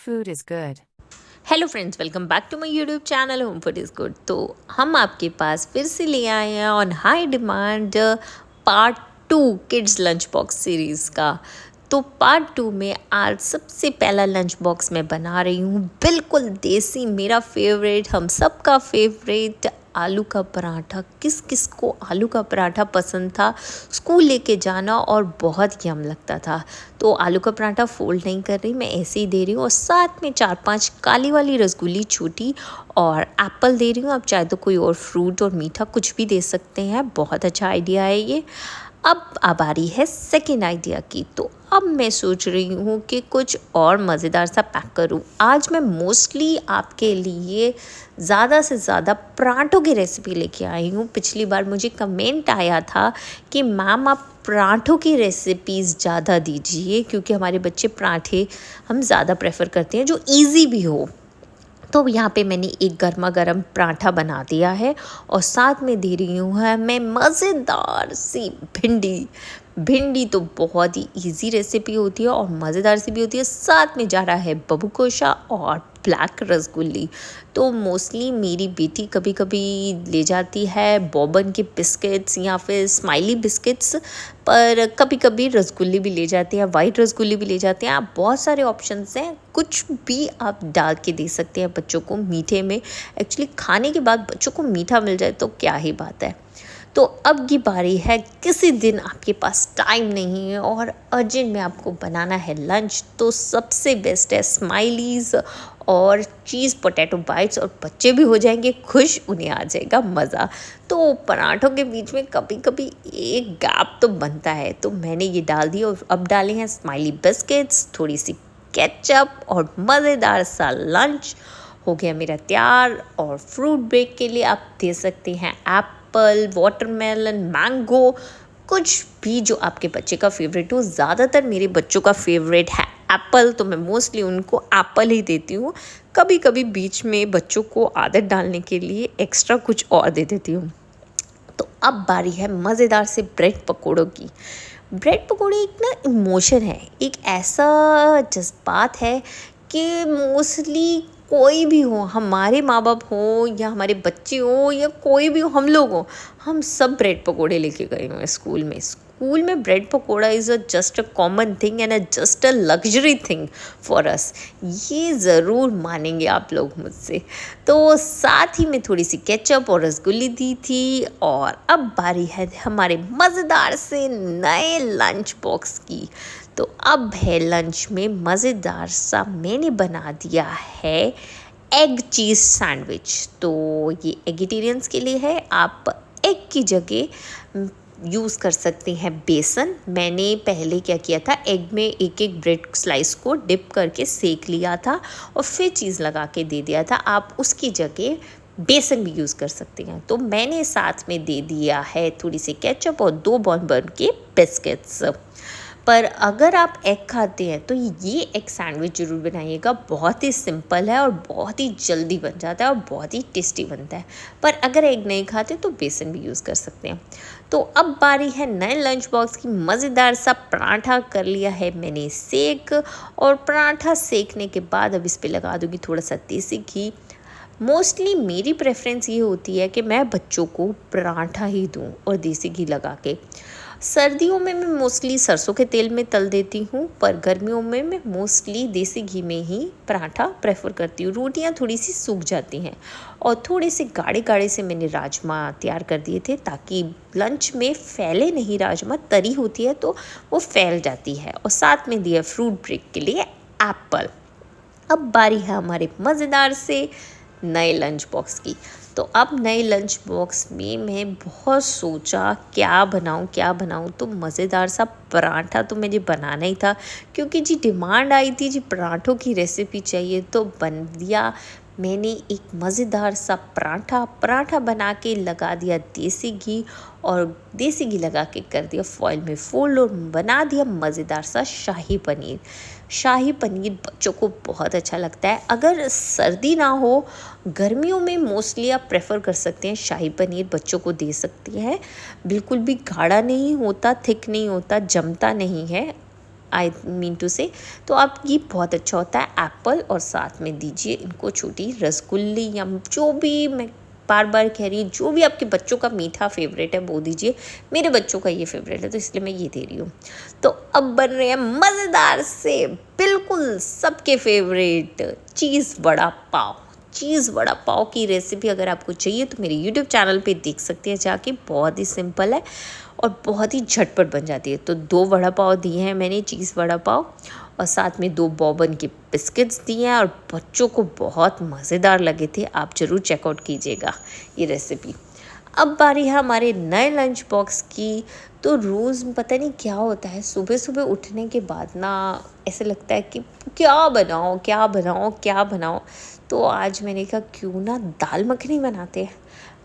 food is good. Hello friends, welcome back to my YouTube channel home food is good. तो हम आपके पास फिर से ले आए हैं on high demand part 2 kids lunch box series का। तो पार्ट 2 में आज सबसे पहला लंच बॉक्स मैं बना रही हूँ बिल्कुल देसी, मेरा फेवरेट, हम सब का फेवरेट आलू का पराठा। किस किस को आलू का पराठा पसंद था, स्कूल लेके जाना और बहुत यम लगता था। तो आलू का पराठा फोल्ड नहीं कर रही, मैं ऐसे ही दे रही हूँ और साथ में 4-5 काली वाली रसगुल्ली छोटी और एप्पल दे रही हूँ। आप चाहे तो कोई और फ्रूट और मीठा कुछ भी दे सकते हैं, बहुत अच्छा आइडिया है ये। अब आ रही है सेकेंड आइडिया की। तो अब मैं सोच रही हूँ कि कुछ और मज़ेदार सा पैक करूँ। आज मैं मोस्टली आपके लिए ज़्यादा से ज़्यादा पराठों की रेसिपी लेके आई हूँ। पिछली बार मुझे कमेंट आया था कि मैम आप पराठों की रेसिपीज़ ज़्यादा दीजिए, क्योंकि हमारे बच्चे पराठे हम ज़्यादा प्रेफर करते हैं जो ईज़ी भी हो। तो यहाँ पे मैंने एक गर्मा गर्म पराठा बना दिया है और साथ में दे रही हूँ है मैं मज़ेदार सी भिंडी तो बहुत ही इजी रेसिपी होती है और मज़ेदार सी भी होती है। साथ में जा रहा है बबू कोशा और ब्लैक रसगुल्ली। तो मोस्टली मेरी बेटी कभी कभी ले जाती है बॉबन के बिस्किट्स या फिर स्माइली बिस्किट्स, पर कभी कभी रसगुल्ली भी ले जाती है, वाइट रसगुल्ली भी ले जाते हैं। आप बहुत सारे ऑप्शंस हैं, कुछ भी आप डाल के दे सकते हैं बच्चों को मीठे में। एक्चुअली खाने के बाद बच्चों को मीठा मिल जाए तो क्या ही बात है। तो अब की बारी है, किसी दिन आपके पास टाइम नहीं है और अर्जेंट में आपको बनाना है लंच, तो सबसे बेस्ट है स्माइलीज़ और चीज़ पोटैटो बाइट्स, और बच्चे भी हो जाएंगे खुश, उन्हें आ जाएगा मज़ा। तो पराठों के बीच में कभी कभी एक गैप तो बनता है, तो मैंने ये डाल दिया और अब डाले हैं स्माइली बिस्किट्स, थोड़ी सी केचप और मज़ेदार सा लंच हो गया मेरा तैयार। और फ्रूट ब्रेक के लिए आप दे सकते हैं एप्पल, वाटरमेलन, मैंगो, कुछ भी जो आपके बच्चे का फेवरेट हो। ज़्यादातर मेरे बच्चों का फेवरेट है एप्पल, तो मैं मोस्टली उनको एप्पल ही देती हूँ। कभी कभी बीच में बच्चों को आदत डालने के लिए एक्स्ट्रा कुछ और दे देती हूँ। तो अब बारी है मज़ेदार से ब्रेड पकौड़ों की। ब्रेड पकौड़े एक ना इमोशन है, एक ऐसा जज्बात है कि मोस्टली कोई भी हो, हमारे माँ बाप हो या हमारे बच्चे हो या कोई भी हो, हम लोग हो, हम सब ब्रेड पकौड़े लेके गए हुए हैं स्कूल में bread pakora is just a common thing and just a luxury thing for us. ये ज़रूर मानेंगे आप लोग मुझसे। तो साथ ही में थोड़ी सी केचप और रसगुल्ली दी थी। और अब बारी है हमारे मज़ेदार से नए लंच बॉक्स की। तो अब है लंच में मज़ेदार सा मैंने बना दिया है एग चीज़ सैंडविच। तो ये एगिटेरियंस के लिए है, आप एग की जगह यूज़ कर सकते हैं बेसन। मैंने पहले क्या किया था, एग में एक एक ब्रेड स्लाइस को डिप करके सेक लिया था और फिर चीज़ लगा के दे दिया था। आप उसकी जगह बेसन भी यूज़ कर सकते हैं। तो मैंने साथ में दे दिया है थोड़ी सी केचप और 2 बॉर्नबर्न के बिस्किट्स। पर अगर आप एग खाते हैं तो ये एग सैंडविच ज़रूर बनाइएगा, बहुत ही सिंपल है और बहुत ही जल्दी बन जाता है और बहुत ही टेस्टी बनता है। पर अगर एग नहीं खाते तो बेसन भी यूज़ कर सकते हैं। तो अब बारी है नए लंच बॉक्स की। मज़ेदार सा पराठा कर लिया है मैंने सेक, और पराठा सेकने के बाद अब इस पर लगा दूँगी थोड़ा सा देसी घी। मोस्टली मेरी प्रेफरेंस ये होती है कि मैं बच्चों को पराठा ही दूँ और देसी घी लगा के। सर्दियों में मैं मोस्टली सरसों के तेल में तल देती हूँ, पर गर्मियों में मैं मोस्टली देसी घी में ही पराठा प्रेफर करती हूँ। रोटियाँ थोड़ी सी सूख जाती हैं और थोड़े से गाढ़े गाढ़े से मैंने राजमा तैयार कर दिए थे ताकि लंच में फैले नहीं। राजमा तरी होती है तो वो फैल जाती है। और साथ में दिया फ्रूट ब्रेक के लिए एप्पल। अब बारी है हमारे मज़ेदार से नए लंच बॉक्स की। तो अब नए लंच बॉक्स में मैं बहुत सोचा क्या बनाऊँ, तो मज़ेदार सा पराठा तो मुझे बनाना ही था, क्योंकि जी डिमांड आई थी जी पराठों की रेसिपी चाहिए, तो बन दिया मैंने एक मज़ेदार सा पराठा बना के लगा दिया देसी घी, और देसी घी लगा के कर दिया फॉइल में फोल्ड और बना दिया मज़ेदार सा शाही पनीर बच्चों को बहुत अच्छा लगता है। अगर सर्दी ना हो, गर्मियों में मोस्टली आप प्रेफर कर सकते हैं शाही पनीर, बच्चों को दे सकते हैं। बिल्कुल भी गाढ़ा नहीं होता, थिक नहीं होता, जमता नहीं है, आई मीन टू से। तो आप ये बहुत अच्छा होता है। एप्पल और साथ में दीजिए इनको छोटी रसगुल्ली या जो भी, मैं बार बार कह रही हूँ, जो भी आपके बच्चों का मीठा फेवरेट है वो दीजिए। मेरे बच्चों का ये फेवरेट है तो इसलिए मैं ये दे रही हूँ। तो अब बन रहे हैं मज़ेदार से बिल्कुल सबके फेवरेट चीज़ वड़ा पाव। चीज़ वड़ा पाव की रेसिपी अगर आपको चाहिए तो मेरे यूट्यूब चैनल पे देख सकते हैं जाके। बहुत ही सिंपल है और बहुत ही झटपट बन जाती है। तो 2 वड़ा पाव दिए हैं मैंने, चीज़ वड़ा पाव, और साथ में 2 बॉर्बन के बिस्किट्स दिए हैं और बच्चों को बहुत मज़ेदार लगे थे। आप ज़रूर चेकआउट कीजिएगा ये रेसिपी। अब बारी है हमारे नए लंच बॉक्स की। तो रोज़ पता नहीं क्या होता है, सुबह सुबह उठने के बाद ना ऐसे लगता है कि क्या बनाओ क्या बनाओ क्या बनाओ। तो आज मैंने कहा क्यों ना दाल मखनी बनाते हैं।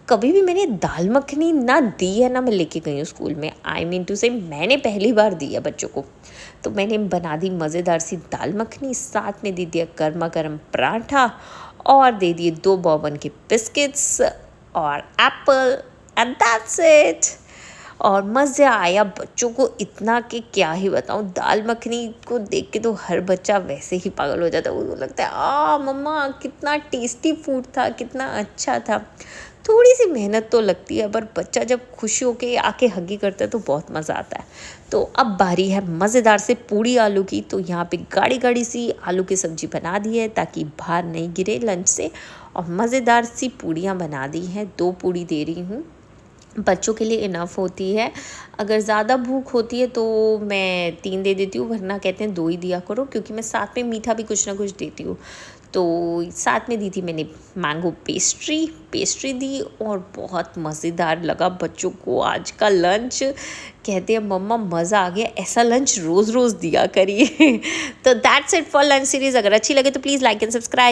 कभी भी मैंने दाल मखनी ना दी है ना मैं लेके गई हूँ स्कूल में। आई मीन टू से मैंने पहली बार दी है बच्चों को। तो मैंने बना दी मज़ेदार सी दाल मखनी, साथ में दे दिया गर्मा गर्म पराठा और दे दिए 2 बॉर्बन के बिस्किट्स और एप्पल, एंड दैट्स इट। और मज़ा आया बच्चों को इतना कि क्या ही बताऊँ। दाल मखनी को देख के तो हर बच्चा वैसे ही पागल हो जाता है। उनको लगता है मम्मा कितना टेस्टी फूड था, कितना अच्छा था। थोड़ी सी मेहनत तो लगती है पर बच्चा जब खुश होके आके हगी करता है तो बहुत मज़ा आता है। तो अब बारी है मज़ेदार से पूड़ी आलू की। तो यहाँ पे गाढ़ी गाढ़ी सी आलू की सब्ज़ी बना दी है ताकि बाहर नहीं गिरे लंच से, और मज़ेदार सी पूड़ियाँ बना दी हैं। 2 पूड़ी दे रही हूँ, बच्चों के लिए इनफ होती है। अगर ज़्यादा भूख होती है तो मैं 3 दे देती हूँ, वरना कहते हैं 2 ही दिया करो, क्योंकि मैं साथ में मीठा भी कुछ ना कुछ देती हूँ। तो साथ में दी थी मैंने मैंगो पेस्ट्री दी, और बहुत मज़ेदार लगा बच्चों को आज का लंच। कहते हैं मम्मा मज़ा आ गया, ऐसा लंच रोज़ रोज़ दिया करिए। तो that's it for lunch series. अगर अच्छी लगे तो प्लीज़ लाइक एंड सब्सक्राइब।